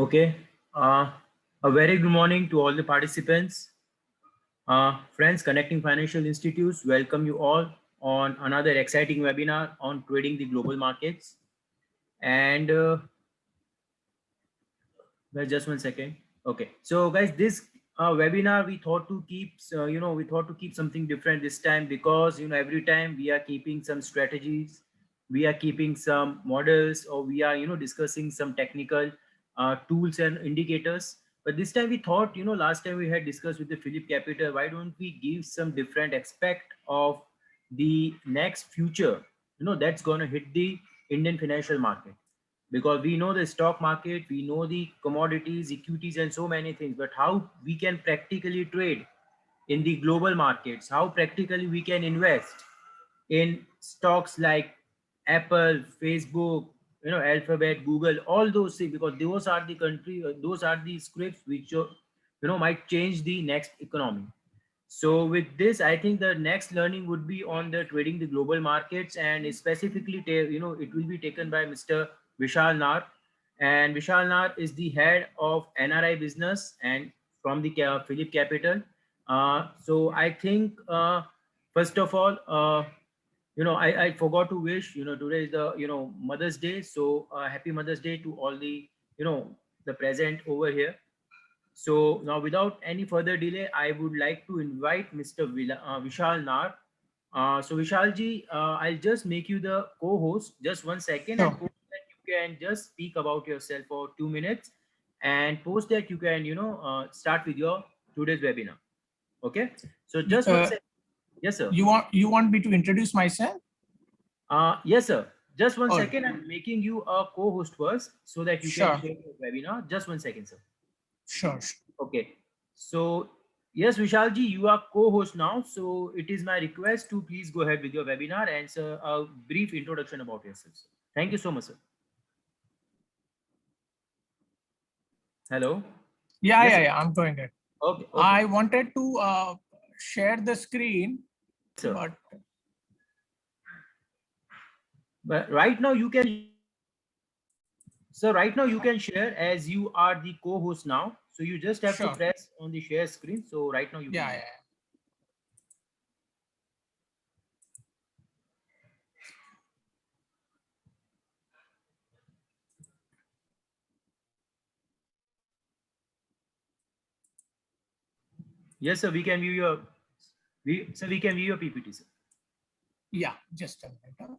Okay. Uh, a very good morning to all the participants. Friends, Connecting Financial Institutes, welcome you all on another exciting webinar on trading the global markets. And just 1 second. Okay. So guys, this webinar we thought to keep, we thought to keep something different this time because, every time we are keeping some strategies, we are keeping some models, or we are, discussing some technical tools and indicators. But this time we thought, last time we had discussed with the Philip Capital, why don't we give some different aspect of the next future, that's going to hit the Indian financial market, because we know the stock market, we know the commodities, equities, and so many things, but how we can practically trade in the global markets, how practically we can invest in stocks like Apple, Facebook, Alphabet, Google, all those things, because those are the those are the scripts which might change the next economy. So with this, I think the next learning would be on the trading the global markets, and specifically, it will be taken by Mr. Vishal Nar, and Vishal Nar is the head of NRI business and from the Philip Capital. So I think first of all, I forgot to wish, today is the Mother's Day, so happy Mother's Day to all the the present over here. So now, without any further delay, I would like to invite Mr. Vishal Nar. So Vishal ji, I'll just make you the co-host. Just 1 second, and Sure. post that you can just speak about yourself for 2 minutes, and post that you can start with your today's webinar. Okay. So just one Uh, second. Yes, sir. you want me to introduce myself? Yes, sir. Just one Or second. I'm making you a co-host first so that you can sure, share your webinar. Just 1 second, sir. sure, sure. Okay. So, yes, Vishalji, you are co-host now. So, it is my request to please go ahead with your webinar and sir, a brief introduction about yourself, sir. Thank you so much, sir. Hello. Yeah, Yes, yeah, sir. yeah. I'm doing it. Okay. Okay. I wanted to share the screen, Sir. but But right now you can, sir, right now you can share as you are the co-host now. So, you just have to sure. press on the share screen. So, right now you can Yeah, do yeah. it. Yes, sir. We can view your, we can view your PPT, sir. Yeah. Just a minute.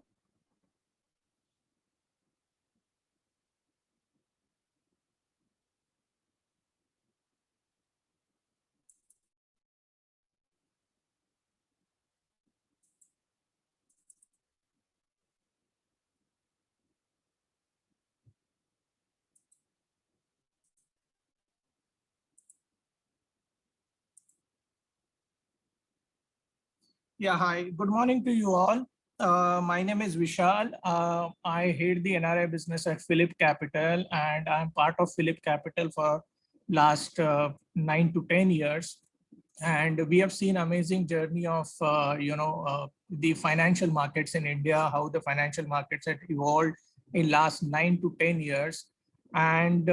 Yeah. Hi. Good morning to you all. My name is Vishal. I head the NRI business at Philip Capital, and I'm part of Philip Capital for last 9 to 10 years. And we have seen amazing journey of the financial markets in India, how the financial markets have evolved in last 9 to 10 years, and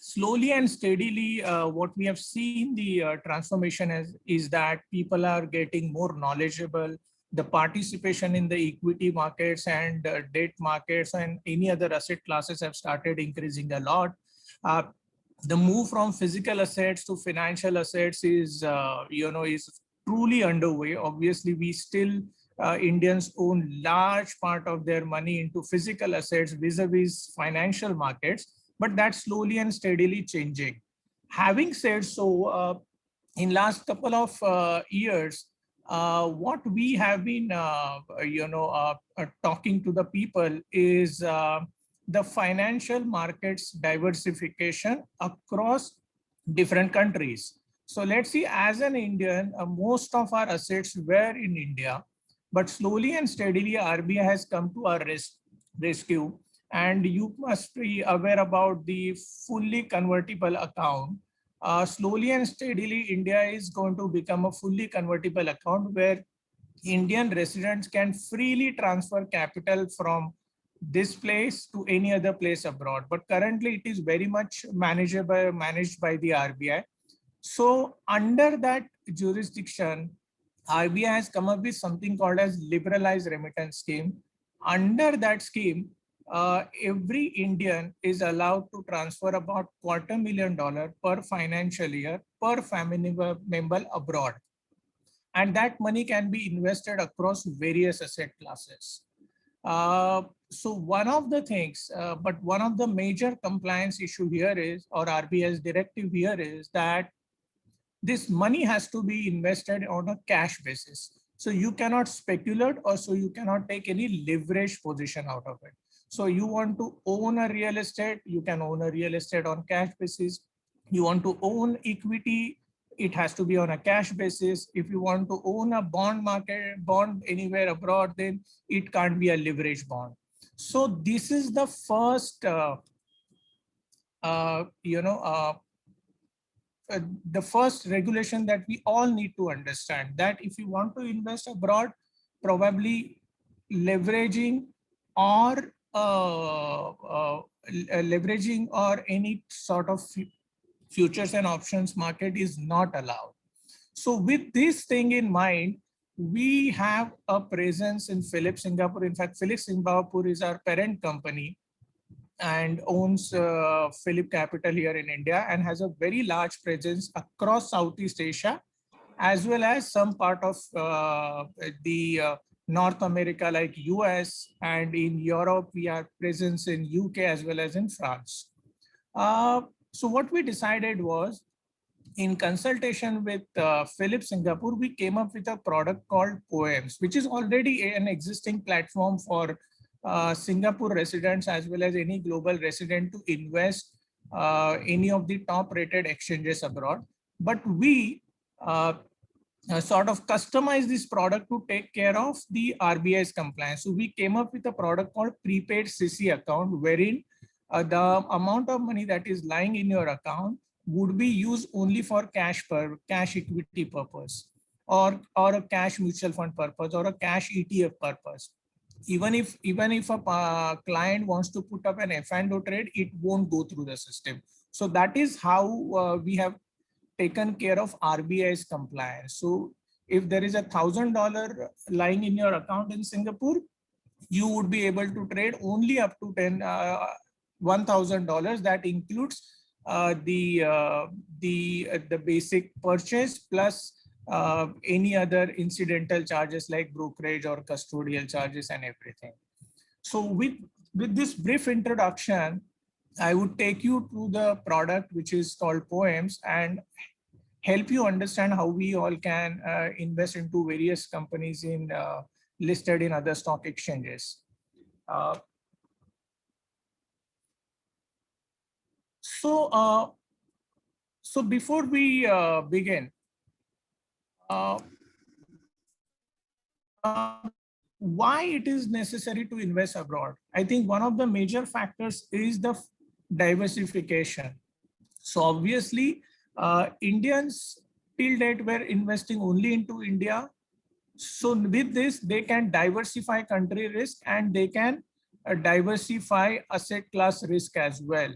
slowly and steadily what we have seen the transformation is that people are getting more knowledgeable. The participation in the equity markets and debt markets and any other asset classes have started increasing a lot. uh, the move from physical assets to financial assets is truly underway. Obviously, we still Indians own large part of their money into physical assets vis-a-vis financial markets, but that's slowly and steadily changing. Having said so, in last couple of years, what we have been talking to the people is the financial markets diversification across different countries. So let's see, as an Indian, most of our assets were in India, but slowly and steadily RBI has come to our rescue. And you must be aware about the fully convertible account. Slowly and steadily, India is going to become a fully convertible account where Indian residents can freely transfer capital from this place to any other place abroad. But currently it is very much managed by the RBI. So under that jurisdiction, RBI has come up with something called as liberalized remittance scheme. Under that scheme, every Indian is allowed to transfer about $250,000 per financial year per family member abroad. And that money can be invested across various asset classes. So one of the things, but one of the major compliance issue here is, or RBI's directive here is that this money has to be invested on a cash basis. So you cannot speculate, or so you cannot take any leverage position out of it. So you want to own a real estate, you can own a real estate on cash basis. You want to own equity, it has to be on a cash basis. If you want to own a bond anywhere abroad, then it can't be a leverage bond. So this is the first, the first regulation that we all need to understand, that if you want to invest abroad, probably leveraging or any sort of futures and options market is not allowed. So with this thing in mind, we have a presence in Phillip Singapore. In fact, Phillip Singapore is our parent company and owns Phillip Capital here in India, and has a very large presence across Southeast Asia, as well as some part of the North America like US, and in Europe, we have presence in UK as well as in France. So what we decided was, in consultation with Phillip Singapore, we came up with a product called Poems, which is already an existing platform for Singapore residents as well as any global resident to invest any of the top rated exchanges abroad. But we sort of customize this product to take care of the RBI's compliance. So we came up with a product called prepaid CC account, wherein the amount of money that is lying in your account would be used only for cash equity purpose, or a cash mutual fund purpose, or a cash ETF purpose. Even if a client wants to put up an F&O trade, it won't go through the system. So that is how we have taken care of RBI's compliance. So if there is $1,000 lying in your account in Singapore, you would be able to trade only up to $1,000. That includes the basic purchase plus any other incidental charges like brokerage or custodial charges and everything. So with this brief introduction, I would take you to the product, which is called Poems, and help you understand how we all can invest into various companies in listed in other stock exchanges. So before we begin, why it is necessary to invest abroad? I think one of the major factors is the diversification. So obviously, Indians till date were investing only into India. So with this, they can diversify country risk, and they can diversify asset class risk as well.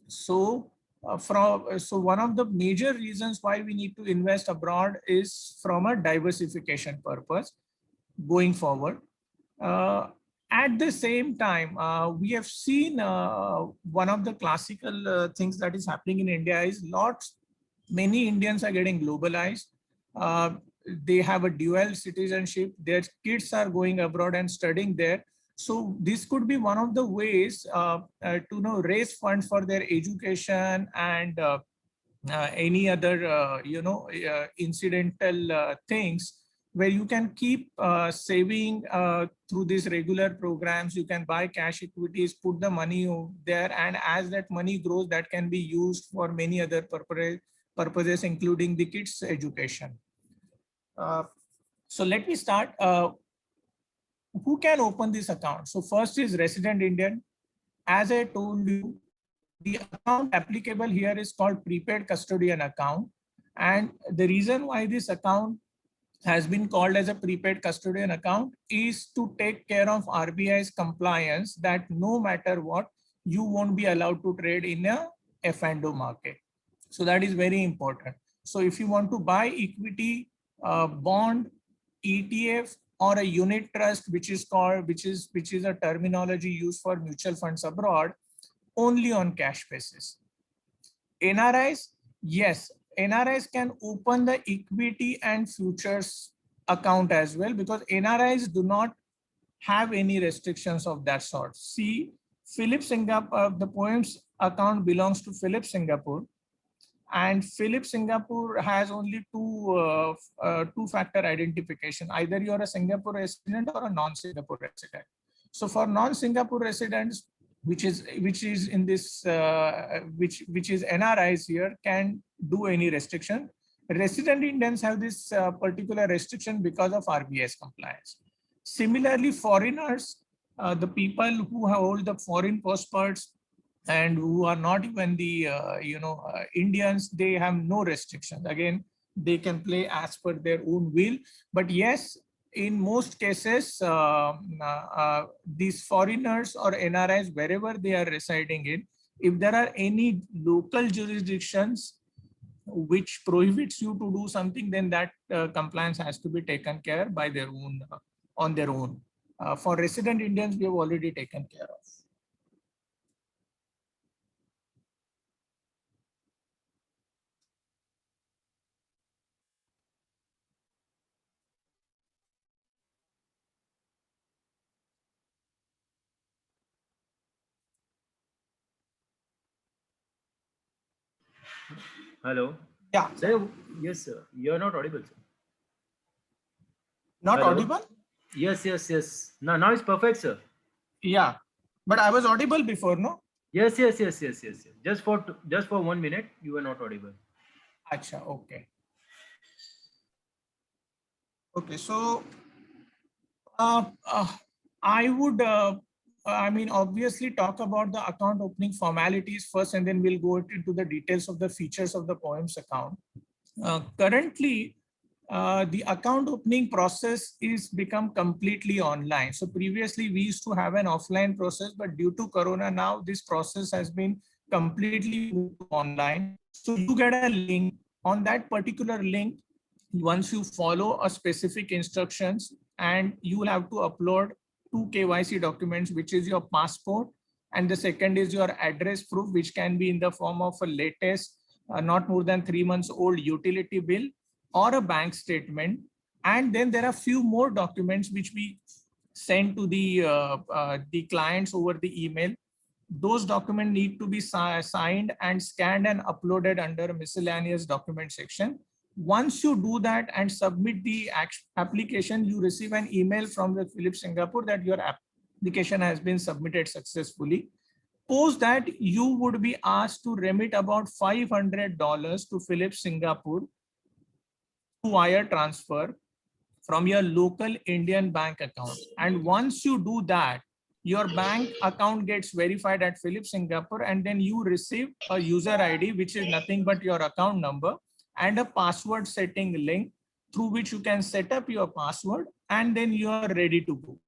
So one of the major reasons why we need to invest abroad is from a diversification purpose going forward. At the same time, we have seen one of the classical things that is happening in India is many Indians are getting globalized. They have a dual citizenship. Their kids are going abroad and studying there. So this could be one of the ways to raise funds for their education and any other incidental things, where you can keep saving through these regular programs. You can buy cash equities, put the money there, and as that money grows, that can be used for many other purposes, including the kids' education. So let me start. Who can open this account? So first is resident Indian. As I told you, the account applicable here is called prepaid custodian account. And the reason why this account has been called as a prepaid custodian account is to take care of RBI's compliance that no matter what, you won't be allowed to trade in a F&O market. So that is very important. So if you want to buy equity, bond, ETF, or a unit trust, which is a terminology used for mutual funds abroad, only on cash basis. NRIs, yes, NRIs can open the equity and futures account as well, because NRIs do not have any restrictions of that sort. See, Philip Singapore, the Poems account belongs to Philip Singapore, and Philip Singapore has only two-factor identification. Either you are a Singapore resident or a non-Singapore resident. So for non-Singapore residents, which is in this which is NRIs here, can do any restriction. Resident Indians have this particular restriction because of RBI's compliance. Similarly, foreigners, the people who hold the foreign passports and who are not even the Indians, they have no restrictions. Again, they can play as per their own will. But yes, in most cases, these foreigners or NRIs, wherever they are residing in, if there are any local jurisdictions which prohibits you to do something, then that compliance has to be taken care by their own on their own. For resident Indians, we have already taken care of. Hello. Yeah. Sir, yes, sir. You're not audible, sir. Not Hello? audible? Yes, yes, yes. Now it's perfect, sir. Yeah, but I was audible before, no? Yes, yes, yes, yes, yes, yes. Just for 1 minute, you were not audible. Acha, okay. Okay, so I would, obviously talk about the account opening formalities first, and then we'll go into the details of the features of the Poems account. Currently, the account opening process is become completely online. So previously we used to have an offline process, but due to Corona now, this process has been completely moved online. So you get a link. On that particular link, once you follow a specific instructions, and you will have to upload 2 KYC documents, which is your passport, and the second is your address proof, which can be in the form of a latest, not more than 3 months old utility bill or a bank statement. And then there are few more documents which we send to the clients over the email. Those documents need to be signed and scanned and uploaded under miscellaneous document section. Once you do that and submit the application, you receive an email from the Philip Singapore that your application has been submitted successfully. Post that, you would be asked to remit about $500 to Philip Singapore to wire transfer from your local Indian bank account. And once you do that, your bank account gets verified at Philip Singapore, and then you receive a user ID, which is nothing but your account number, and a password setting link through which you can set up your password, and then you are ready to go.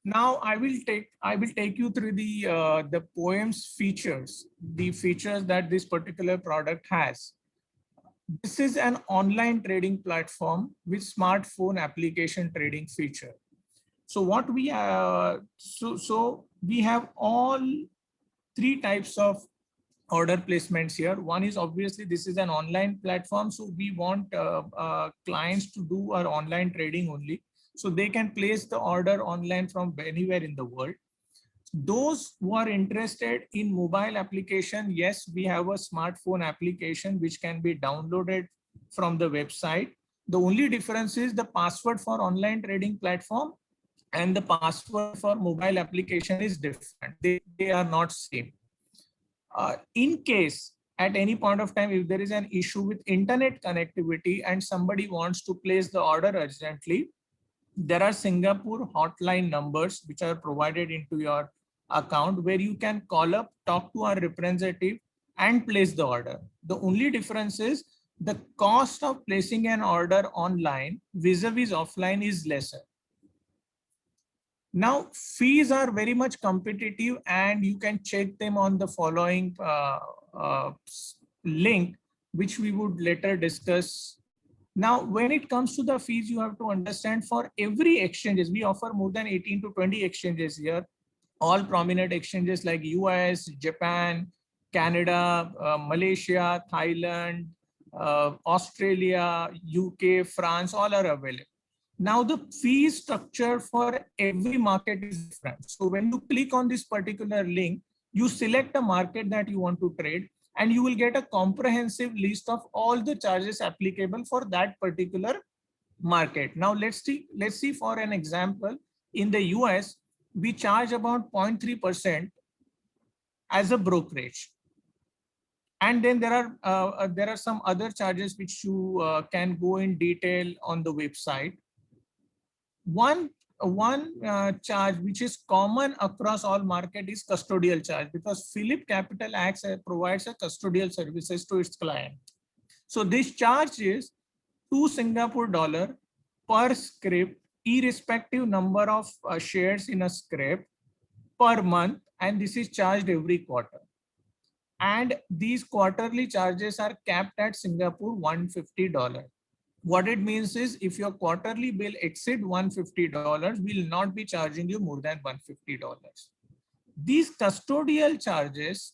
Now I will take you through the Poems features, the features that this particular product has. This is an online trading platform with smartphone application trading feature. So what we so we have all 3 types of order placements here. One is obviously this is an online platform, so we want clients to do our online trading only, so they can place the order online from anywhere in the world. Those who are interested in mobile application, yes, we have a smartphone application which can be downloaded from the website. The only difference is the password for online trading platform and the password for mobile application is different. They are not same. In case at any point of time, if there is an issue with internet connectivity and somebody wants to place the order urgently, there are Singapore hotline numbers which are provided into your account where you can call up, talk to our representative, and place the order. The only difference is the cost of placing an order online vis-a-vis offline is lesser. Now, fees are very much competitive, and you can check them on the following link, which we would later discuss. Now, when it comes to the fees, you have to understand for every exchanges, we offer more than 18 to 20 exchanges here, all prominent exchanges like US, Japan, Canada, Malaysia, Thailand, Australia, UK, France, all are available. Now the fee structure for every market is different. So when you click on this particular link, you select a market that you want to trade, and you will get a comprehensive list of all the charges applicable for that particular market. Now let's see for an example, in the US, we charge about 0.3% as a brokerage. And then there are some other charges which you can go in detail on the website. One charge which is common across all market is custodial charge, because Phillip Capital provides a custodial services to its client. So this charge is $2 per script, irrespective number of shares in a script per month, and this is charged every quarter. And these quarterly charges are capped at Singapore $150. What it means is, if your quarterly bill exceed $150, we'll not be charging you more than $150. These custodial charges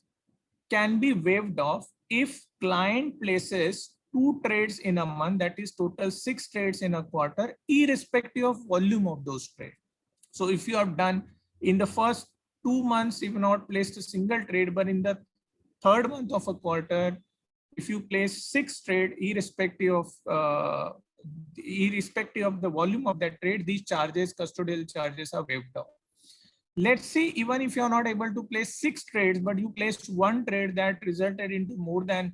can be waived off if client places 2 trades in a month, that is total 6 trades in a quarter, irrespective of volume of those trades. So if you have done in the first 2 months, you've not placed a single trade, but in the 3rd month of a quarter, if you place 6 trade, irrespective of the volume of that trade, these charges, custodial charges, are waived off. Let's see, even if you're not able to place 6 trades, but you placed 1 trade that resulted into more than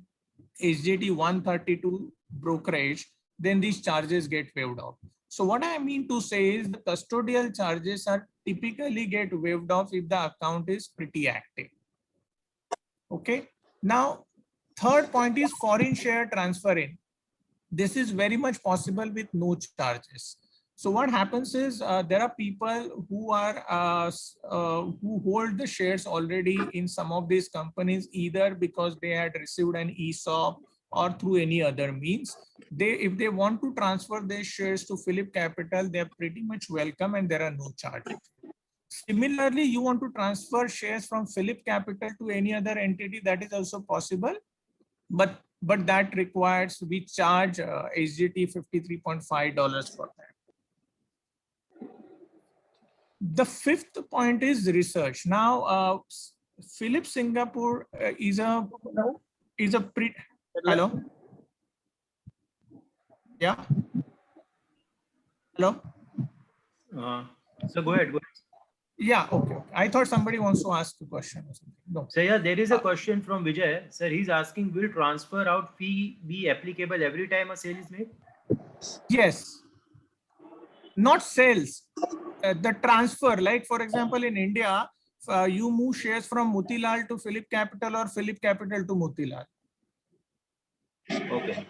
SGT 132 brokerage, then these charges get waived off. So what I mean to say is the custodial charges are typically get waived off if the account is pretty active. Okay. Now, third point is foreign share transferring. This is very much possible with no charges. So what happens is there are people who are who hold the shares already in some of these companies, either because they had received an ESOP or through any other means. If they want to transfer their shares to Phillip Capital, they're pretty much welcome, and there are no charges. Similarly, you want to transfer shares from Phillip Capital to any other entity, that is also possible, but that requires we charge SGT $53.5 for that. The 5th point is research. Now, Phillip Singapore is a hello. Yeah. Hello. So go ahead. Yeah, okay. I thought somebody wants to ask a question or something. No. So yeah, there is a question from Vijay. Sir, he's asking, will transfer out fee be applicable every time a sale is made? Yes. Not sales. The transfer, like for example, in India, you move shares from Motilal to Phillip Capital or Phillip Capital to Motilal. Okay.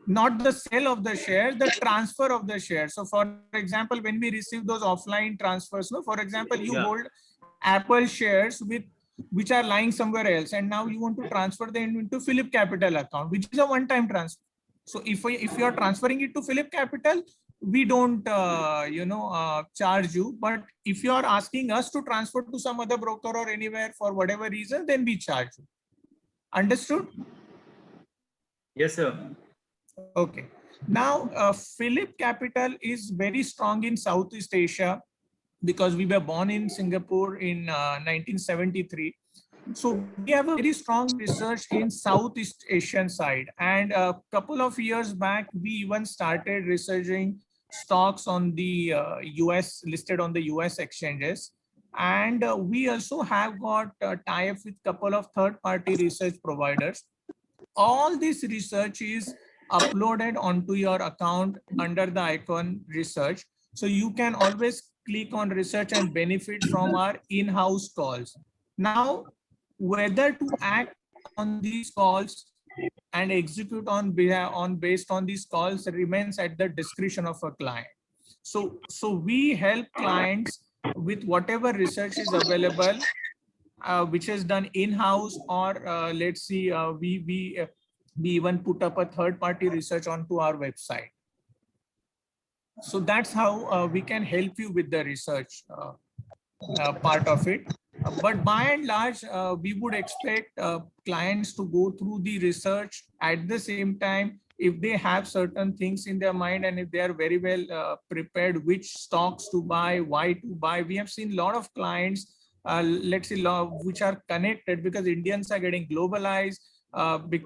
Not the sale of the shares, the transfer of the shares. So for example, when we receive those offline transfers, no, for example, you hold Apple shares which are lying somewhere else, and now you want to transfer them into Phillip Capital account, which is a one-time transfer. So if you are transferring it to Phillip Capital, we don't charge you. But if you are asking us to transfer to some other broker or anywhere for whatever reason, then we charge you. Understood? Yes, sir. Okay. Now, Phillip Capital is very strong in Southeast Asia because we were born in Singapore in 1973. So we have a very strong research in Southeast Asian side. And a couple of years back, we even started researching stocks on the US, listed on the US exchanges. And we also have got tie-up with a couple of third-party research providers. All this research is uploaded onto your account under the icon research. So you can always click on research and benefit from our in-house calls. Now, whether to act on these calls and execute on based on these calls remains at the discretion of a client. So we help clients with whatever research is available, which is done in-house, or let's see, we even put up a third-party research onto our website. So that's how we can help you with the research part of it. But by and large, we would expect clients to go through the research. At the same time, if they have certain things in their mind and if they are very well prepared which stocks to buy, why to buy. We have seen a lot of clients, let's say, which are connected because Indians are getting globalized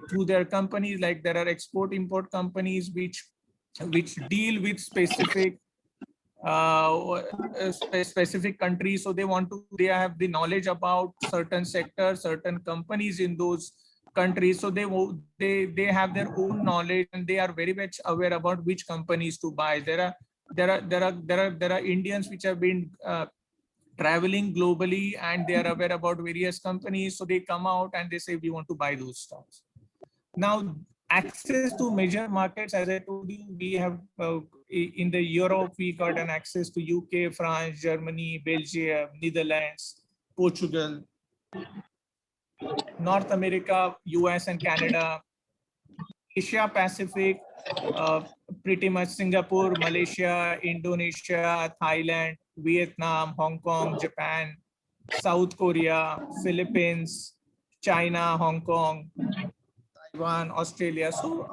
through their companies. Like there are export-import companies which deal with specific specific countries. So they have the knowledge about certain sectors, certain companies in those countries. So they have their own knowledge and they are very much aware about which companies to buy. There are Indians which have been traveling globally and they are aware about various companies. So they come out and they say, we want to buy those stocks. Now, access to major markets, as I told you, we have in the Europe, we got an access to UK, France, Germany, Belgium, Netherlands, Portugal, North America, US and Canada, Asia Pacific, pretty much Singapore, Malaysia, Indonesia, Thailand, Vietnam, Hong Kong, Japan, South Korea, Philippines, China, Hong Kong, Taiwan, Australia. So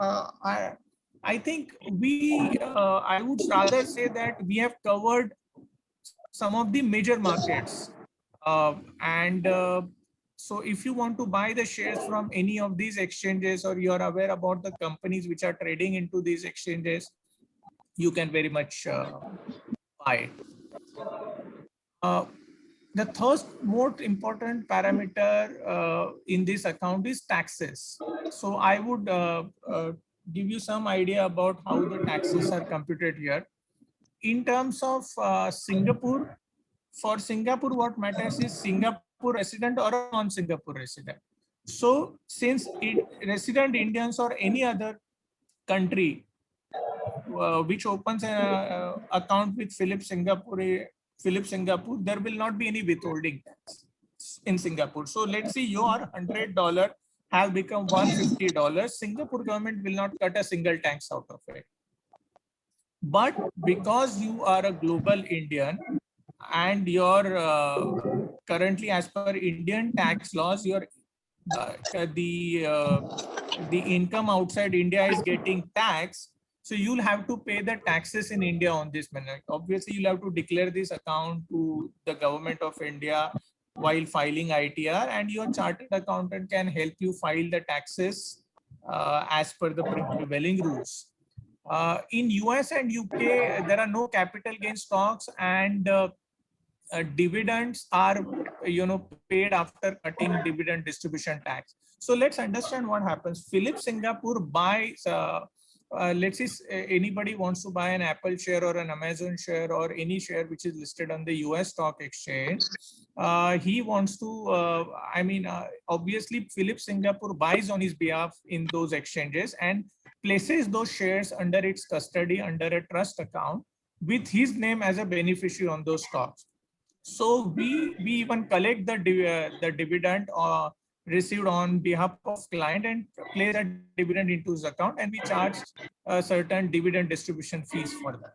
I think I would rather say that we have covered some of the major markets. So if you want to buy the shares from any of these exchanges or you're aware about the companies which are trading into these exchanges, you can very much buy. The third most important parameter in this account is taxes. So I would give you some idea about how the taxes are computed here. In terms of Singapore, for Singapore, what matters is Singapore resident or a non-Singapore resident. So since resident Indians or any other country which opens an account with Philips Singapore, there will not be any withholding tax in Singapore. So let's say your $100 have become $150. Singapore government will not cut a single tax out of it. But because you are a global Indian and you're currently, as per Indian tax laws, the income outside India is getting taxed. So you'll have to pay the taxes in India on this manner. Obviously, you'll have to declare this account to the government of India while filing ITR, and your chartered accountant can help you file the taxes as per the prevailing rules. In US and UK, there are no capital gain stocks, and dividends are paid after cutting dividend distribution tax. So let's understand what happens. Philips Singapore buys, let's say anybody wants to buy an Apple share or an Amazon share or any share which is listed on the US stock exchange. He wants to, obviously Philips Singapore buys on his behalf in those exchanges and places those shares under its custody under a trust account with his name as a beneficiary on those stocks. So we even collect the dividend received on behalf of client and place that dividend into his account, and we charge a certain dividend distribution fees for that.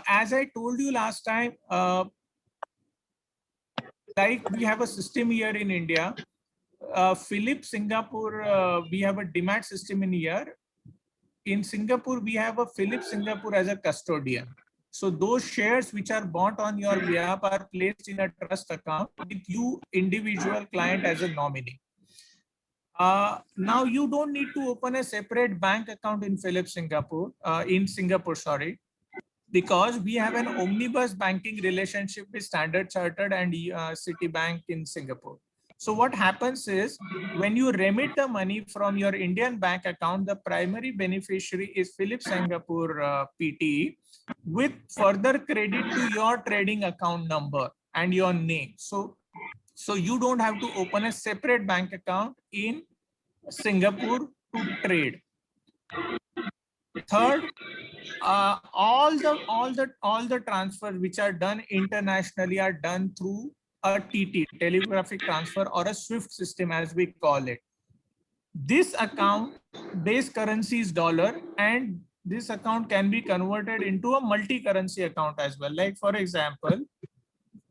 As I told you last time, like we have a system here in India. Philips Singapore, we have a demat system in here. In Singapore, we have a Philips Singapore as a custodian. So those shares which are bought on your behalf are placed in a trust account with you, individual client, as a nominee. Now you don't need to open a separate bank account in Philips Singapore, because we have an omnibus banking relationship with Standard Chartered and Citibank in Singapore. So what happens is when you remit the money from your Indian bank account, the primary beneficiary is Philips Singapore PT with further credit to your trading account number and your name. So So you don't have to open a separate bank account in Singapore to trade. Third, all the transfers which are done internationally are done through a TT, telegraphic transfer, or a SWIFT system as we call it. This account base currency is dollar, and this account can be converted into a multi-currency account as well. Like for example,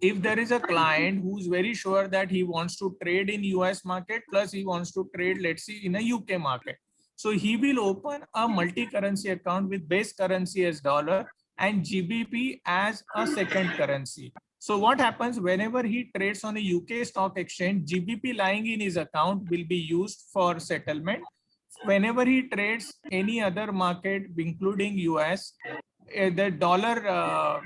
if there is a client who's very sure that he wants to trade in US market plus he wants to trade, let's say, in a UK market, so he will open a multi-currency account with base currency as dollar and GBP as a second currency. So what happens whenever he trades on a UK stock exchange, GBP lying in his account will be used for settlement. Whenever he trades any other market, including US, the dollar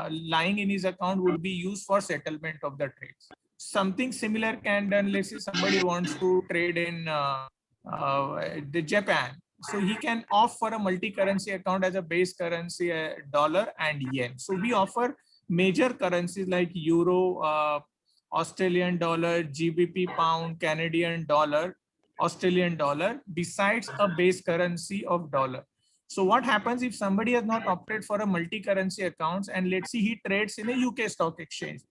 lying in his account would be used for settlement of the trades. Something similar can done. Let's say somebody wants to trade in the Japan, so he can opt for a multi-currency account as a base currency, dollar and yen. So we offer major currencies like euro, Australian dollar, GBP, pound, Canadian dollar, Australian dollar, besides a base currency of dollar. So what happens if somebody has not opted for a multi-currency accounts, and let's see he trades in a UK stock exchange.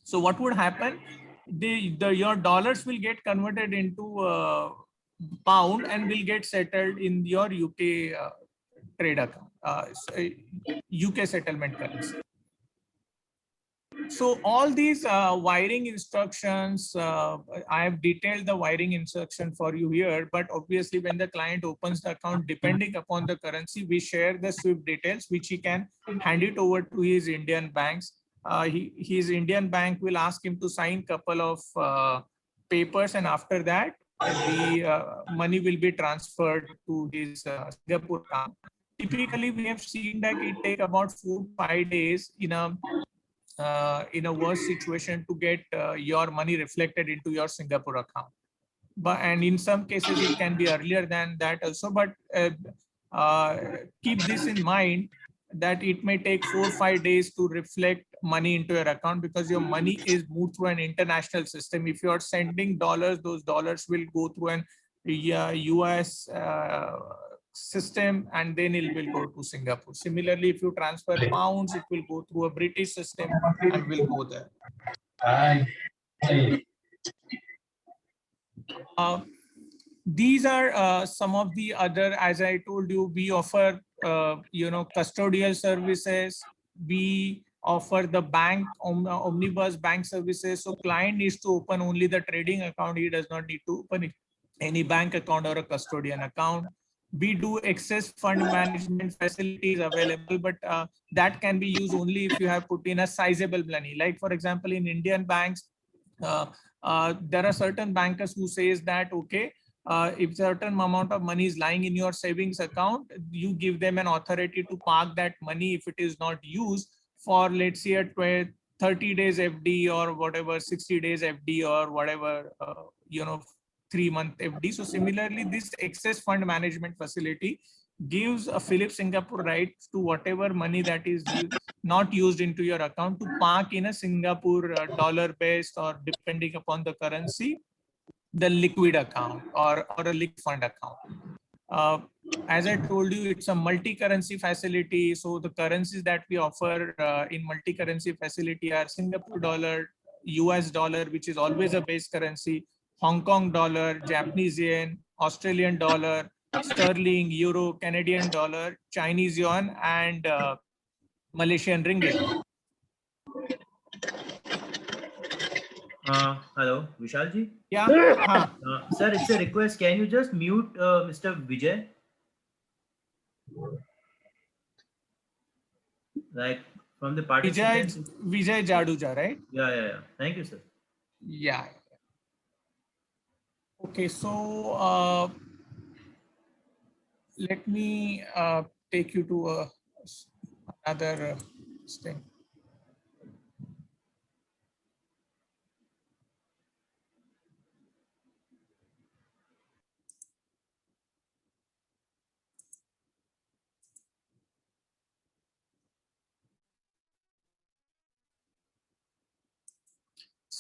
So what would happen? Your dollars will get converted into pound and will get settled in your UK trade account, UK settlement currency. So all these wiring instructions, I have detailed the wiring instruction for you here, but obviously when the client opens the account, depending upon the currency, we share the SWIFT details, which he can hand it over to his Indian banks. His Indian bank will ask him to sign couple of papers, and after that, the money will be transferred to his Singapore account. Typically, we have seen that it take about 4 to 5 days in a worse situation to get your money reflected into your Singapore account. And in some cases it can be earlier than that also, but keep this in mind that it may take 4 or 5 days to reflect money into your account, because your money is moved through an international system. If you are sending dollars, those dollars will go through an US system, and then it will go to Singapore. Similarly, if you transfer pounds, it will go through a British system and will go there. These are some of the other, as I told you, we offer custodial services. We offer the bank omnibus bank services. So client needs to open only the trading account. He does not need to open any bank account or a custodian account. We do excess fund management facilities available, but that can be used only if you have put in a sizable money. Like for example, in Indian banks, there are certain bankers who says that, okay, if certain amount of money is lying in your savings account, you give them an authority to park that money if it is not used for, let's say, a 30 days FD or whatever, 60 days FD or whatever, 3-month FD. So similarly, this excess fund management facility gives a Philip Singapore right to whatever money that is not used into your account to park in a Singapore dollar based, or depending upon the currency, the liquid account or a liquid fund account. As I told you, it's a multi-currency facility. So the currencies that we offer in multi-currency facility are Singapore dollar, US dollar, which is always a base currency, Hong Kong dollar, Japanese yen, Australian dollar, sterling, euro, Canadian dollar, Chinese yuan, and Malaysian ringgit. Hello, Vishal ji? Yeah. Sir, it's a request. Can you just mute Mr. Vijay? Like from the participants. Vijay Jaduja, right? Yeah. Thank you, sir. Yeah. Okay, so let me take you to another thing.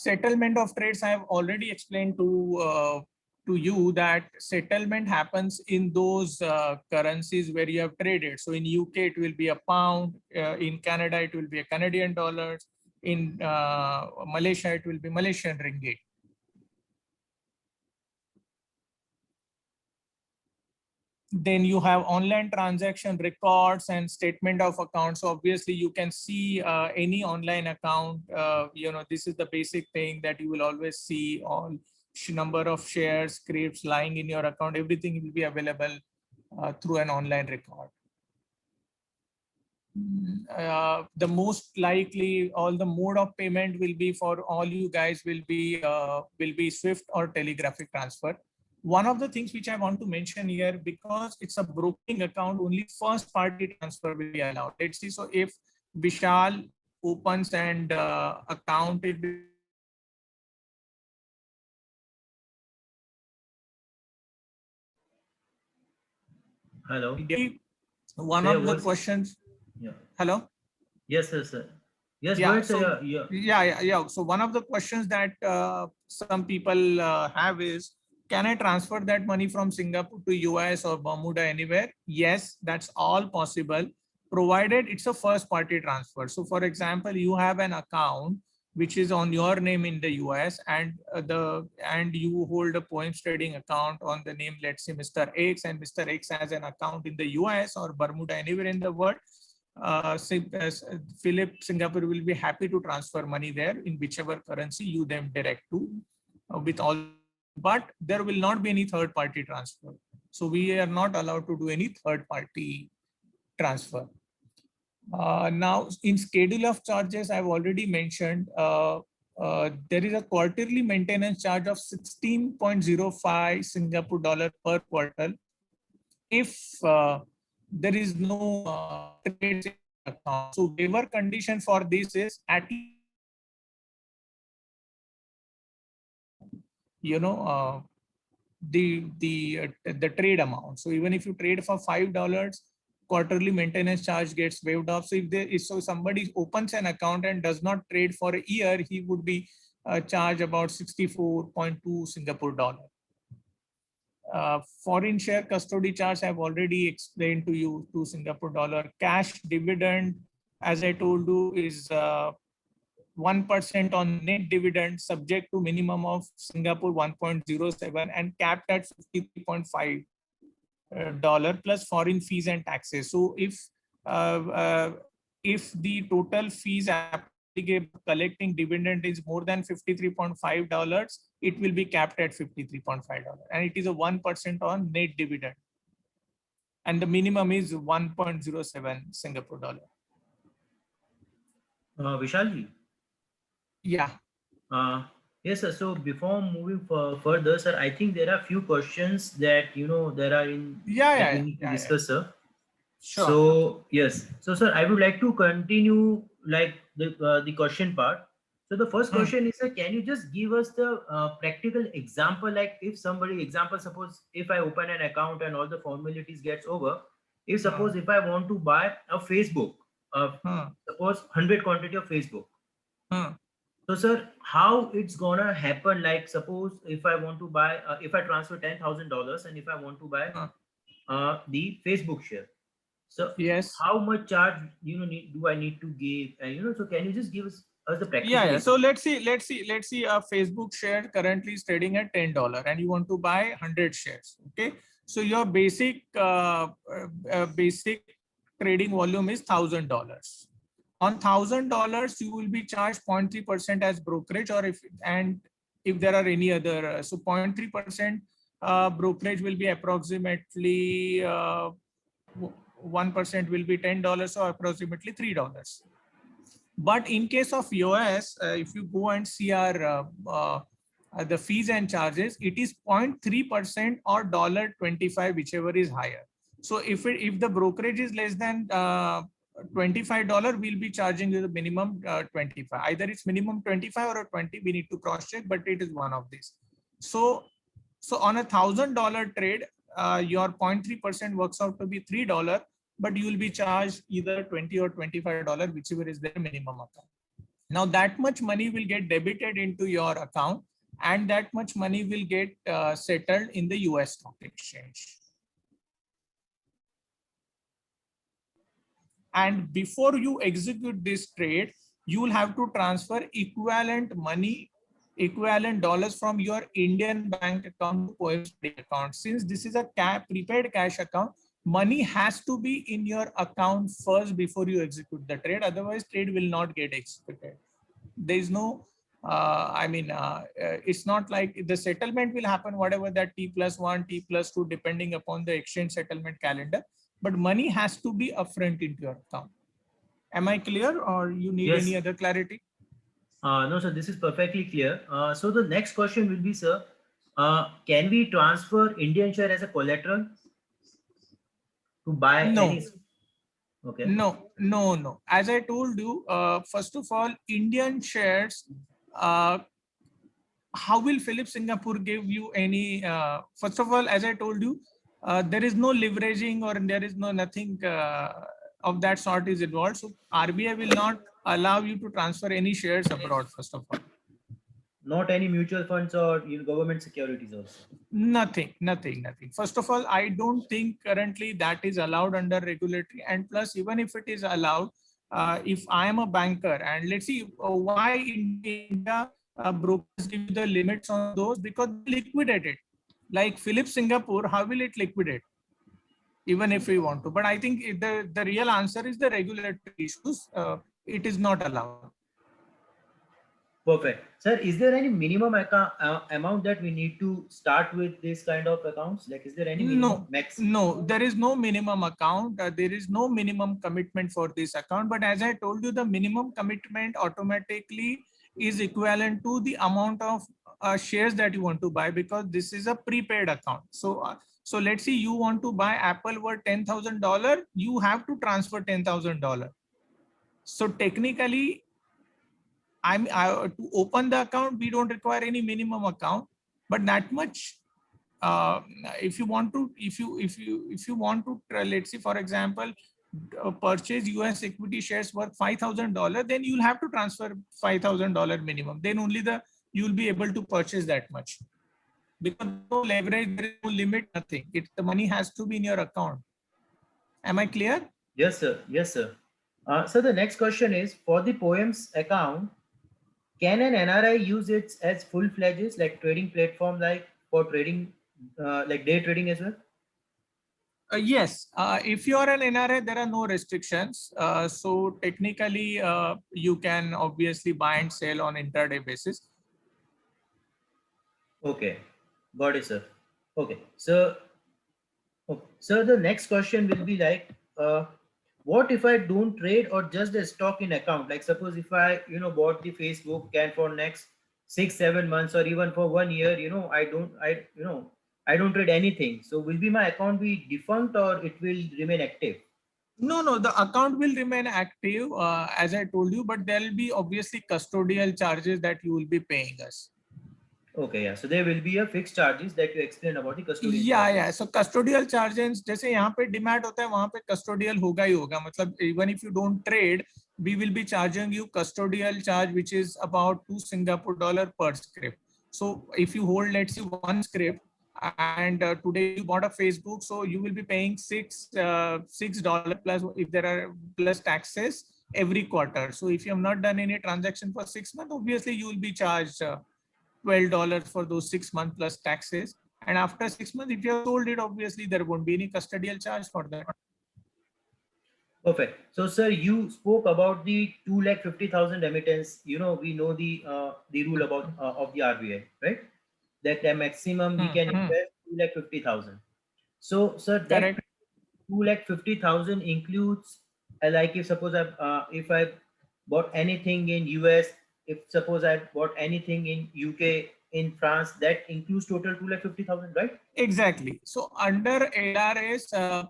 Settlement of trades, I have already explained to you that settlement happens in those currencies where you have traded. So in UK, it will be a pound. In Canada, it will be a Canadian dollars. In Malaysia, it will be Malaysian ringgit. Then you have online transaction records and statement of accounts. So obviously you can see any online account. This is the basic thing that you will always see on number of shares, scripts lying in your account. Everything will be available through an online record. The most likely all the mode of payment will be for all you guys will be SWIFT or telegraphic transfer. One of the things which I want to mention here, because it's a broking account, only first party transfer will be allowed. Let's see. So if Vishal opens and account it. Hello. One So of the questions. Yeah. Hello. Yes, sir. Yes, Yeah, go ahead, so, sir. yeah. So one of the questions that some people have is, can I transfer that money from Singapore to US or Bermuda anywhere? Yes, that's all possible, provided it's a first party transfer. So for example, you have an account which is on your name in the US, and you hold a poems trading account on the name, let's say Mr. X, and Mr. X has an account in the US or Bermuda, anywhere in the world. Philip Singapore will be happy to transfer money there in whichever currency you them direct to with all, but there will not be any third party transfer. So we are not allowed to do any third party transfer. Now in schedule of charges, I've already mentioned there is a quarterly maintenance charge of 16.05 Singapore dollar per quarter if there is no trades in the account. So waiver condition for this is at least, the trade amount. So even if you trade for $5, quarterly maintenance charge gets waived off. So if there is, so somebody opens an account and does not trade for a year, he would be charged about 64.2 Singapore dollar. Foreign share custody charge I've already explained to you, to Singapore dollar. Cash dividend, as I told you, is 1% on net dividend, subject to minimum of Singapore 1.07 and capped at $53.5 plus foreign fees and taxes. So if the total fees collecting dividend is more than $53.5, it will be capped at $53.5, and it is a 1% on net dividend, and the minimum is 1.07 Singapore dollar. Vishalji. Yeah. Yes, sir. So before moving further, sir, I think there are few questions that there are in that we need to discuss, sir. Sure. So yes, so sir, I would like to continue like the question part. So the first question is, sir, can you just give us the practical example, like if somebody, example, suppose if I open an account and all the formalities gets over, if suppose if I want to buy a Facebook, suppose 100 quantity of Facebook. So sir, how it's gonna happen? Like suppose if I want to buy, if I transfer $10,000 and if I want to buy the Facebook share. So yes, how much charge do I need to give? So can you just give us the practical? Yeah. So let's see. A Facebook share currently is trading at $10, and you want to buy 100 shares. Okay. So your basic trading volume is $1,000. On $1,000, you will be charged 0.3% as brokerage, or if there are any other, so 0.3% brokerage will be approximately 1% will be $10, so approximately $3. But in case of US, if you go and see our the fees and charges, it is 0.3% or $1.25, whichever is higher. So if the brokerage is less than $25, we'll be charging you the minimum 25. Either it's minimum 25 or a 20. We need to cross check, but it is one of these. So on a $1,000 trade, your 0.3% works out to be $3, but you will be charged either $20 or $25, whichever is their minimum account. Now that much money will get debited into your account, and that much money will get settled in the US stock exchange. And before you execute this trade, you will have to transfer equivalent money, equivalent dollars from your Indian bank account to Poems account. Since this is a prepaid cash account, money has to be in your account first before you execute the trade. Otherwise, trade will not get executed. There is no, it's not like the settlement will happen, whatever that T+1, T+2, depending upon the exchange settlement calendar. But money has to be upfront into your account. Am I clear, or you need Yes. any other clarity? No, sir, this is perfectly clear. So the next question will be, sir, can we transfer Indian share as a collateral to buy any? No, Okay. no. As I told you, first of all, Indian shares, how will Philip Singapore give you any, first of all, as I told you, there is no leveraging or there is no nothing of that sort is involved. So RBI will not allow you to transfer any shares abroad, first of all. Not any mutual funds or government securities also. Nothing. First of all, I don't think currently that is allowed under regulatory. And plus, even if it is allowed, if I am a banker, and let's see why India brokers give you the limits on those, because they liquidate it. Like Philip Singapore, how will it liquidate? Even if we want to. But I think the real answer is the regulatory issues. It is not allowed. Perfect. Sir, is there any minimum amount that we need to start with this kind of accounts? Like, is there any minimum max? No, there is no minimum account. There is no minimum commitment for this account. But as I told you, the minimum commitment automatically is equivalent to the amount of shares that you want to buy, because this is a prepaid account. So, so let's say you want to buy Apple worth $10,000, you have to transfer $10,000. So technically, to open the account, we don't require any minimum account, but that much. If you want to, if you want to, let's say, for example, purchase US equity shares worth $5,000, then you'll have to transfer $5,000 minimum. Then only you'll be able to purchase that much, because no leverage, there is no limit, nothing. The money has to be in your account. Am I clear? Yes, sir. Yes, sir. So the next question is, for the Poems account, can an NRI use it as full-fledged like trading platform, like for trading, like day trading as well? Yes, if you are an NRI, there are no restrictions. So technically, you can obviously buy and sell on intraday basis. Okay, got it, sir. Okay, so, the next question will be like, what if I don't trade or just the stock in account? Like, suppose if I, bought the Facebook and for next 6-7 months or even for 1 year, I don't trade anything. So will be my account be defunct or it will remain active? No, the account will remain active, as I told you, but there will be obviously custodial charges that you will be paying us. Okay, yeah. So there will be a fixed charges that you explain about the custodial. Yeah. So custodial charges, जैसे यहाँ पे demat होता है, वहाँ पे custodial होगा ही होगा. मतलब even if you don't trade, we will be charging you custodial charge, which is about $2 per script. So if you hold, let's say, one script, and today you bought a Facebook, so you will be paying $6 plus, if there are plus taxes, every quarter. So if you have not done any transaction for 6 months, obviously you will be charged $12 for those 6 months plus taxes. And after 6 months, if you have sold it, obviously there won't be any custodial charge for that. Perfect. So, sir, you spoke about the 250,000 remittance. We know the rule about of the RBI, right? That the maximum we can invest 250,000. So, sir, that Correct. 250,000 includes, like, if I bought anything in US, if suppose I bought anything in UK, in France, that includes total 250,000, right? Exactly. So under LRS,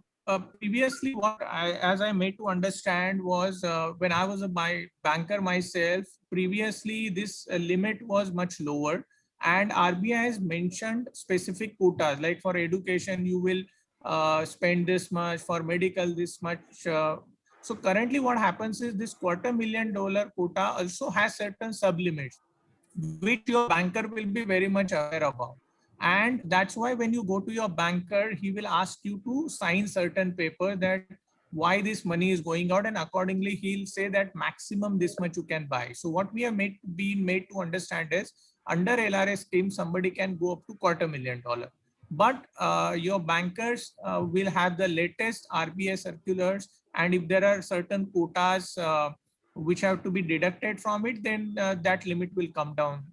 previously, as I made to understand, was when I was a banker myself, previously this limit was much lower, and RBI has mentioned specific quotas, like for education you will spend this much, for medical this much. So currently what happens is this $250,000 quota also has certain sublimits, which your banker will be very much aware about. And that's why when you go to your banker, he will ask you to sign certain paper that why this money is going out, and accordingly he'll say that maximum this much you can buy. So what we have been made to understand is under LRA scheme, somebody can go up to $250,000. But your bankers will have the latest RBI circulars, and if there are certain quotas which have to be deducted from it, then that limit will come down.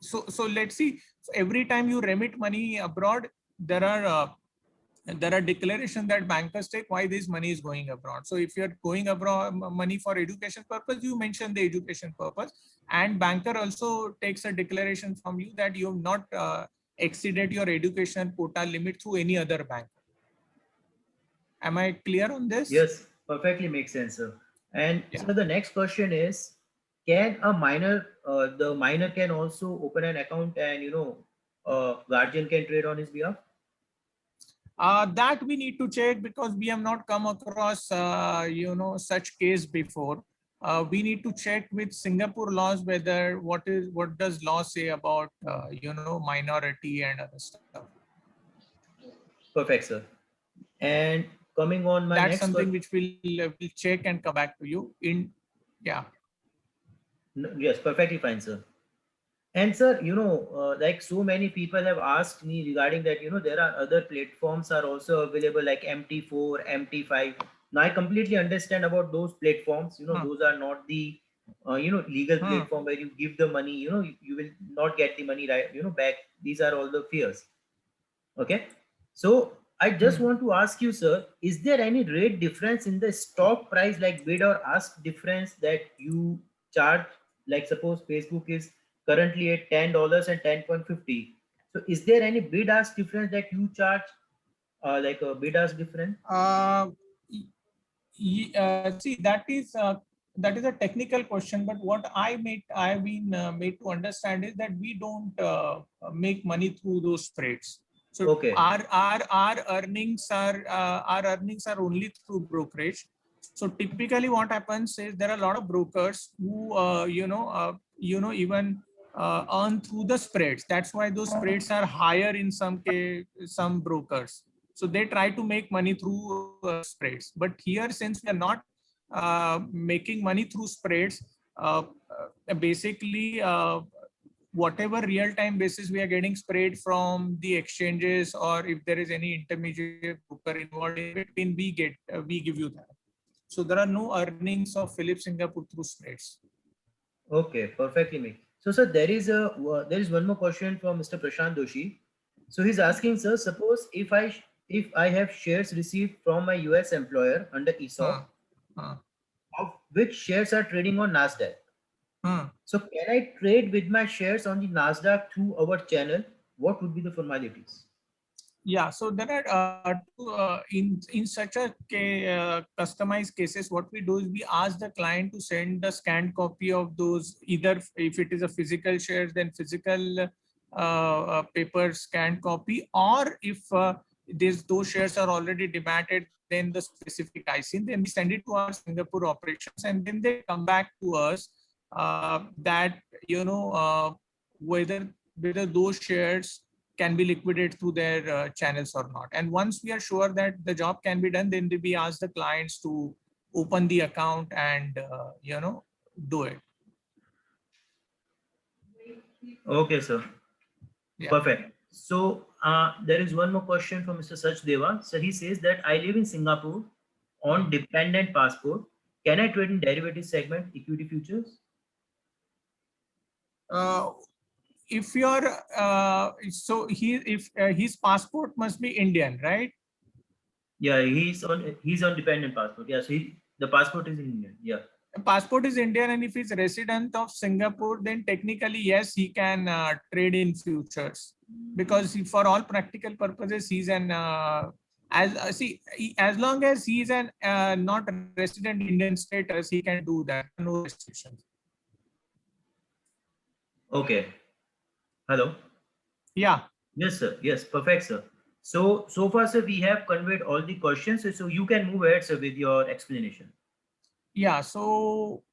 So let's see. So every time you remit money abroad, there are declarations that bankers take why this money is going abroad. So if you're going abroad money for education purpose, you mention the education purpose, and banker also takes a declaration from you that you have not exceeded your education quota limit through any other bank. Am I clear on this? Yes, perfectly makes sense, sir. And Yeah. so the next question is, can a minor, the minor can also open an account and, guardian can trade on his behalf? That we need to check because we have not come across, such case before. We need to check with Singapore laws whether what does law say about, minority and other stuff. Perfect, sir. And coming on my That's next something question. which we'll check and come back to you in, yeah. Yes, perfectly fine, sir. And sir, like so many people have asked me regarding that, there are other platforms are also available like MT4, MT5. Now I completely understand about those platforms. Those are not the, legal platform where you give the money, you will not get the money right, back. These are all the fears. Okay. So I just want to ask you, sir, is there any rate difference in the stock price, like bid or ask difference that you charge? Like suppose Facebook is currently at $10 and 10.50. So is there any bid ask difference that you charge, like a bid ask difference? See, that is a technical question, but what I've been made to understand is that we don't make money through those spreads. So Okay. our earnings are only through brokerage. So typically, what happens is there are a lot of brokers who even earn through the spreads. That's why those spreads are higher in some brokers. So they try to make money through spreads. But here, since we are not making money through spreads, basically whatever real-time basis we are getting spread from the exchanges, or if there is any intermediate broker involved in between, we give you that. So there are no earnings of Philip Singapore through spreads. Okay, perfectly made. So, sir, there is one more question from Mr. Prashant Doshi. So he's asking, sir, suppose if I have shares received from my US employer under ESOP, of which shares are trading on Nasdaq. So can I trade with my shares on the Nasdaq through our channel? What would be the formalities? Yeah, so there are in such a customized cases, what we do is we ask the client to send the scanned copy of those, either if it is a physical shares, then physical paper scanned copy, or if those shares are already dematted, then the specific ISIN, then we send it to our Singapore operations, and then they come back to us that whether those shares can be liquidated through their channels or not. And once we are sure that the job can be done, then we ask the clients to open the account and do it. Okay, sir. Yeah. Perfect. So there is one more question from Mr. Sachdeva. So he says that I live in Singapore on dependent passport. Can I trade in derivative segment, equity futures? If you're so if his passport must be Indian, right? Yeah, he's on dependent passport. Yeah, so the passport is Indian. Yeah. Passport is Indian, and if he's resident of Singapore, then technically yes, he can trade in futures, because for all practical purposes, he's an as long as he's an not resident Indian status, he can do that. No restrictions. Okay. Hello. Yeah. Yes, sir. Yes, perfect, sir. So far, sir, we have conveyed all the questions. So you can move ahead, sir, with your explanation. Yeah, so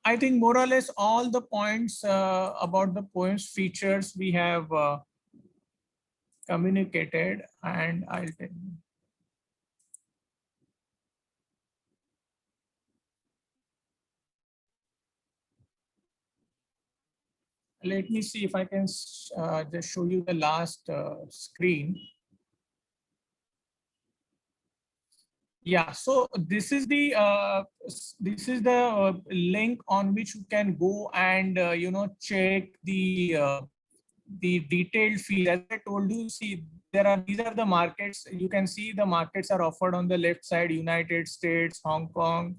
I think more or less all the points about the poems features we have communicated, and I'll tell you. Let me see if I can just show you the last screen. Yeah, so this is the link on which you can go and check the detailed fees. As I told you, see, these are the markets. You can see the markets are offered on the left side: United States, Hong Kong,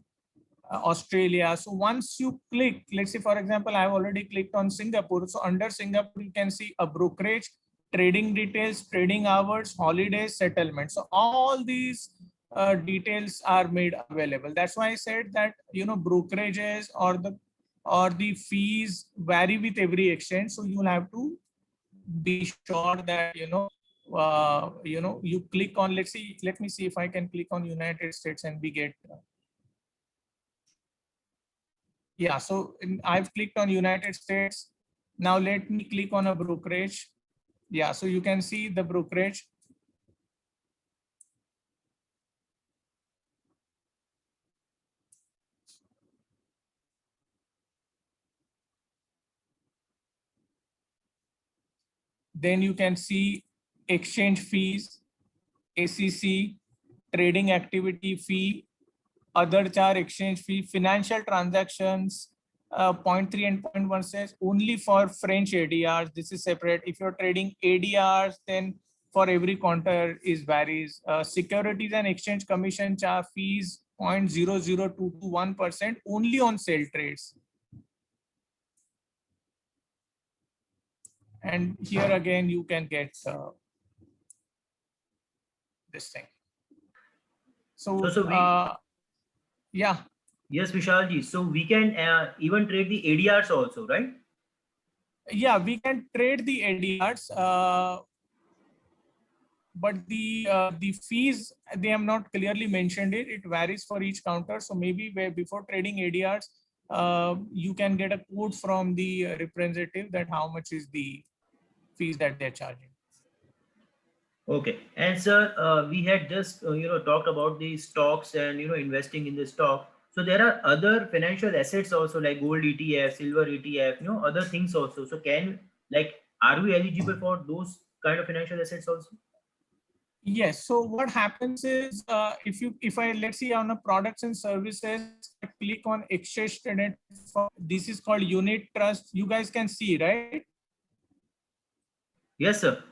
Australia. So once you click, let's say for example, I have already clicked on Singapore. So under Singapore, you can see a brokerage, trading details, trading hours, holidays, settlement. So all these details are made available. That's why I said that brokerages or the fees vary with every exchange. So you'll have to be sure that you click on. Let me see if I can click on United States and we get. Yeah, so I've clicked on United States. Now let me click on a brokerage. Yeah, so you can see the brokerage. Then you can see exchange fees, ACC, trading activity fee, other charge, exchange fee, financial transactions. Point 3 and point 1 says only for French ADRs. This is separate. If you're trading ADRs, then for every counter is varies. Securities and exchange commission charge fees 0.0021% only on sell trades. And here again, you can get this thing. So, yeah. Yes, Vishalji. So we can even trade the ADRs also, right? Yeah, we can trade the ADRs, but the fees, they have not clearly mentioned it. It varies for each counter. So maybe before trading ADRs, you can get a quote from the representative that how much is the fees that they're charging. Okay, and sir, we had just talked about the stocks and investing in the stock. So there are other financial assets also like gold ETF, silver ETF, other things also. So are we eligible for those kind of financial assets also? Yes. So what happens is if I let's see on a products and services, I click on exchange traded. This is called unit trust. You guys can see, right? Yes, sir.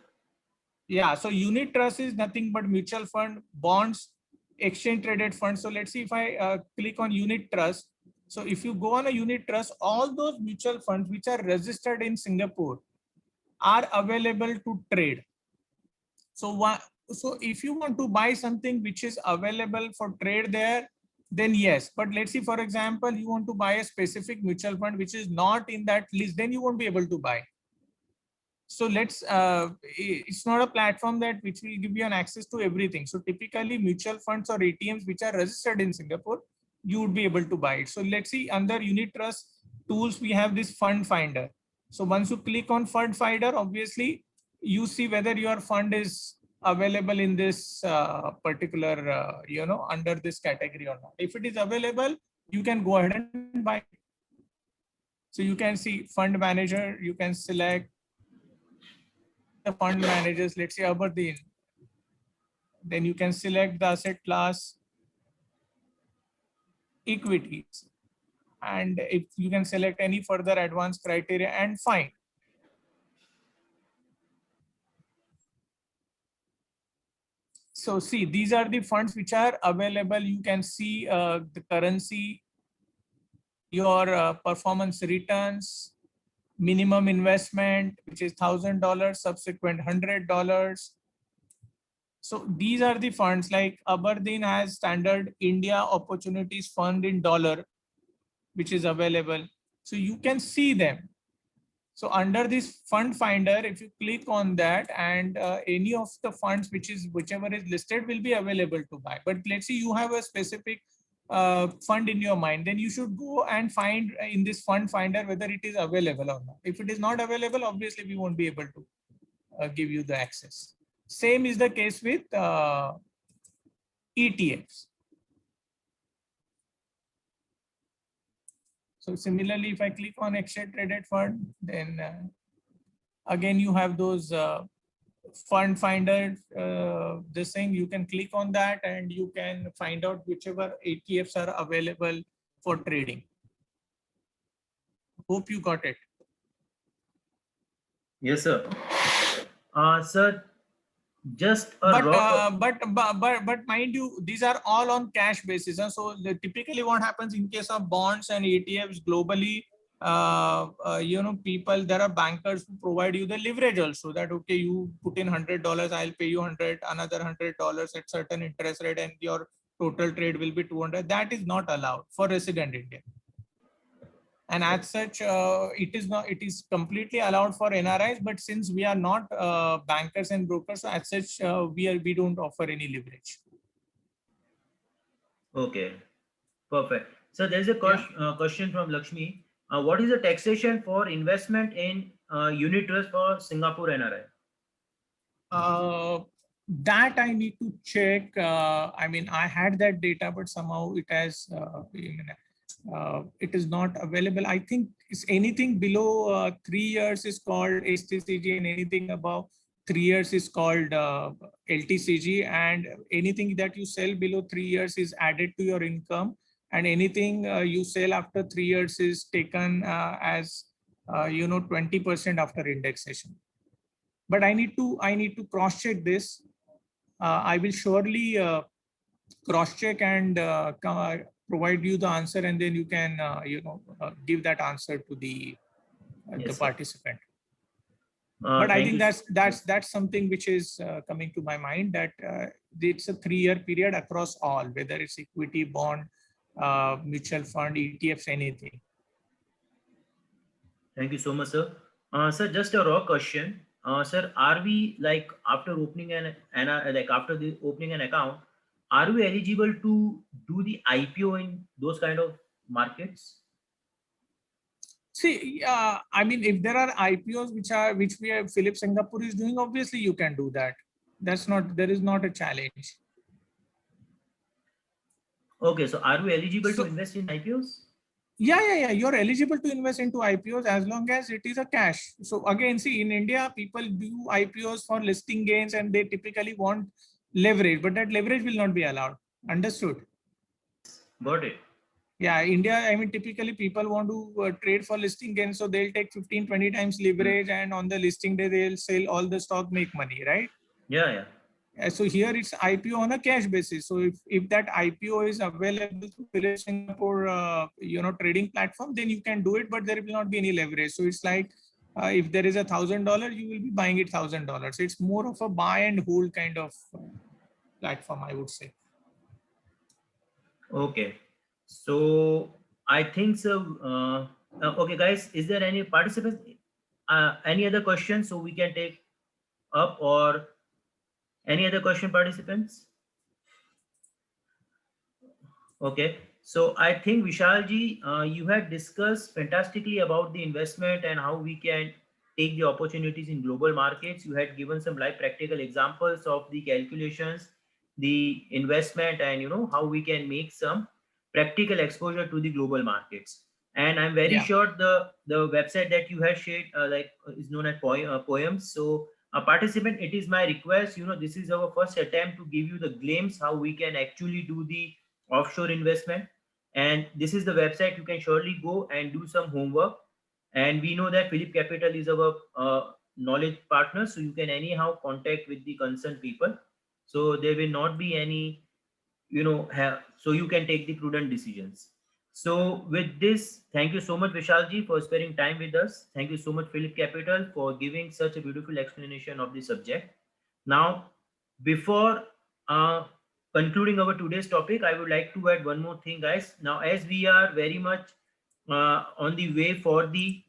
Yeah, so unit trust is nothing but mutual fund, bonds, exchange traded funds. So let's see if I click on unit trust. So if you go on a unit trust, all those mutual funds which are registered in Singapore are available to trade. So if you want to buy something which is available for trade there, then yes. But let's see, for example, you want to buy a specific mutual fund which is not in that list, then you won't be able to buy. So it's not a platform that which will give you an access to everything. So typically mutual funds or ATMs which are registered in Singapore, you would be able to buy it. So let's see, under unit trust tools, we have this fund finder. So once you click on fund finder, obviously you see whether your fund is available in this particular, under this category or not. If it is available, you can go ahead and buy it. So you can see fund manager, you can select the fund managers, let's say Aberdeen. Then you can select the asset class equities. And if you can select any further advanced criteria and fine. So see, these are the funds which are available. You can see the currency, your performance returns, minimum investment, which is $1,000, subsequent $100. So these are the funds. Like Aberdeen has standard India Opportunities Fund in dollar, which is available. So you can see them. So under this fund finder, if you click on that, and any of the funds whichever is listed will be available to buy. But let's say you have a specific fund in your mind, then you should go and find in this fund finder whether it is available or not. If it is not available, obviously we won't be able to give you the access. Same is the case with ETFs. So similarly, if I click on exchange traded fund, then again you have those fund finder, this thing, you can click on that and you can find out whichever ETFs are available for trading. Hope you got it. Yes, sir. Sir, just a but mind you, these are all on cash basis. So typically what happens in case of bonds and ETFs globally, people, there are bankers who provide you the leverage also, that okay, you put in $100, I'll pay you 100, another $100 at certain interest rate, and your total trade will be 200. That is not allowed for resident India. And as such, it is completely allowed for NRIs, but since we are not bankers and brokers, so as such, we don't offer any leverage. Okay, perfect. So there's a question from Lakshmi. What is the taxation for investment in unit trust for Singapore NRI? That I need to check. I mean, I had that data, but somehow it has, it is not available. I think it's anything below 3 years is called HTCG, and anything above 3 years is called LTCG, and anything that you sell below 3 years is added to your income, and anything you sell after 3 years is taken as 20% after indexation. But I need to cross check this. I will surely cross check and provide you the answer, and then you can give that answer to the participant. But I think that's something which is coming to my mind, that it's a 3-year period across all, whether it's equity, bond, mutual fund, ETFs, anything. Thank you so much, sir. Sir, just a raw question. Sir, are we, like, after opening after the opening an account, are we eligible to do the IPO in those kind of markets? See, I mean, if there are IPOs which Phillip Singapore is doing, obviously you can do that. There is not a challenge. Okay, so are we eligible to invest in IPOs? Yeah. You're eligible to invest into IPOs as long as it is a cash. So again, see, in India, people do IPOs for listing gains, and they typically want leverage, but that leverage will not be allowed. Understood? Got it. Yeah, India, I mean, typically people want to trade for listing gains, so they'll take 15-20 times leverage, and on the listing day, they'll sell all the stock, make money, right? Yeah. So here it's IPO on a cash basis. So if that IPO is available to Phillip Singapore, trading platform, then you can do it, but there will not be any leverage. So it's like if there is $1,000, you will be buying it $1,000. It's more of a buy and hold kind of platform, I would say. Okay, so I think so. Okay, guys, is there any participants? Any other questions so we can take up, or any other question, participants? Okay, so I think Vishalji, you had discussed fantastically about the investment and how we can take the opportunities in global markets. You had given some live practical examples of the calculations, the investment, and how we can make some practical exposure to the global markets. And I'm very sure the website that you have shared is known as Poems. So participant, it is my request, this is our first attempt to give you the glimpse how we can actually do the offshore investment, and this is the website. You can surely go and do some homework, and we know that Phillip Capital is our knowledge partner, so you can anyhow contact with the concerned people, so there will not be any so you can take the prudent decisions. So with this, thank you so much, Vishalji, for spending time with us. Thank you so much, Phillip Capital, for giving such a beautiful explanation of the subject. Now, before concluding our today's topic, I would like to add one more thing, guys. Now, as we are very much on the way for the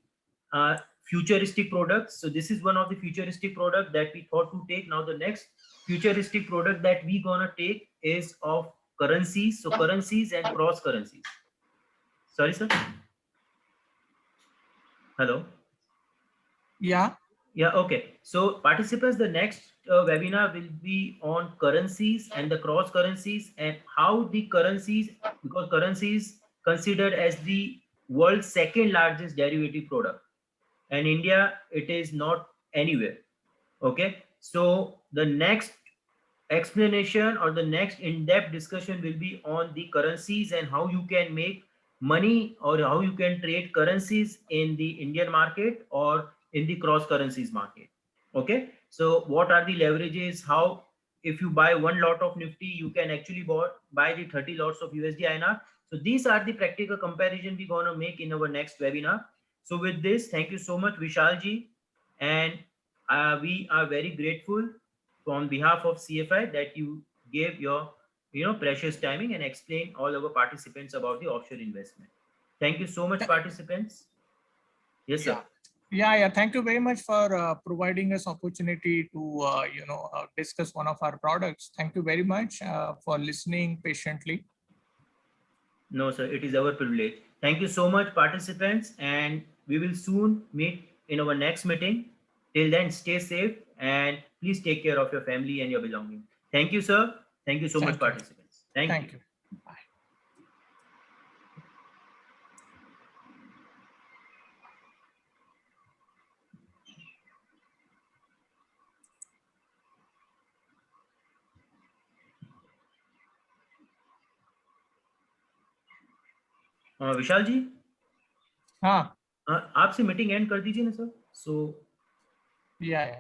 futuristic products. So this is one of the futuristic product that we thought to take. Now the next futuristic product that we gonna take is of currencies. So currencies and cross currencies. Sorry, sir. Hello. Yeah. Yeah, okay. So participants, the next webinar will be on currencies and the cross currencies and how the currencies, because currencies considered as the world's second largest derivative product, and India, it is not anywhere. Okay. So the next explanation or the next in-depth discussion will be on the currencies and how you can make money or how you can trade currencies in the Indian market or in the cross currencies market. Okay, so what are the leverages, how if you buy one lot of Nifty you can actually buy the 30 lots of USD INR. So these are the practical comparison we're going to make in our next webinar. So with this, thank you so much Vishalji, and we are very grateful on behalf of CFI that you gave your precious timing and explain all our participants about the offshore investment. Thank you so much participants. Yes sir. Yeah. Thank you very much for providing us opportunity to discuss one of our products. Thank you very much for listening patiently. No sir, it is our privilege. Thank you so much participants, and we will soon meet in our next meeting. Till then, stay safe and please take care of your family and your belongings. Thank you sir. Thank you so much participants. Thank you. Bye. विशाल जी, हाँ. आपसे meeting and कर दीजिए ना sir. सो Yeah.